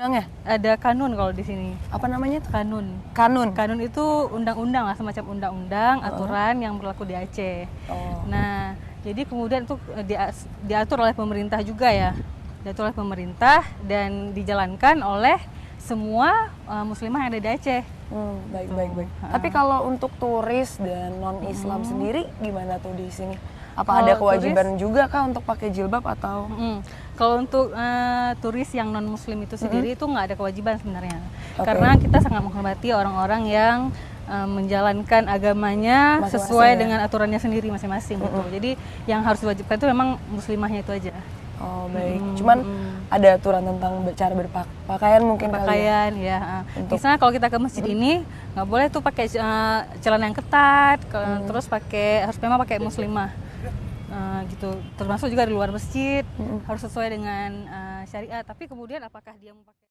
undangnya? Ada kanun kalau di sini. Apa namanya tuh? Kanun. Kanun. Kanun itu undang-undang lah, semacam undang-undang, aturan yang berlaku di Aceh. Oh. Nah, jadi kemudian itu diatur oleh pemerintah juga ya. Diatur oleh pemerintah dan dijalankan oleh semua muslimah yang ada di Aceh. Baik. Tapi kalau untuk turis dan non-Islam sendiri gimana tuh di sini? Apa ada kewajiban juga kah untuk pakai jilbab atau? Kalau untuk turis yang non-muslim itu sendiri itu nggak ada kewajiban sebenarnya. Oke. Karena kita sangat menghormati orang-orang yang menjalankan agamanya Masing-masing sesuai ya? dengan aturannya sendiri masing-masing gitu. Jadi yang harus diwajibkan itu memang muslimahnya itu aja. Oh baik, cuman ada aturan tentang cara berpakaian mungkin kali ya? Pakaian ya. Misalnya kalau kita ke masjid ini nggak boleh tuh pakai celana yang ketat, terus harus memang pakai muslimah. Gitu. Termasuk juga di luar masjid harus sesuai dengan syariat. Tapi kemudian apakah dia memakai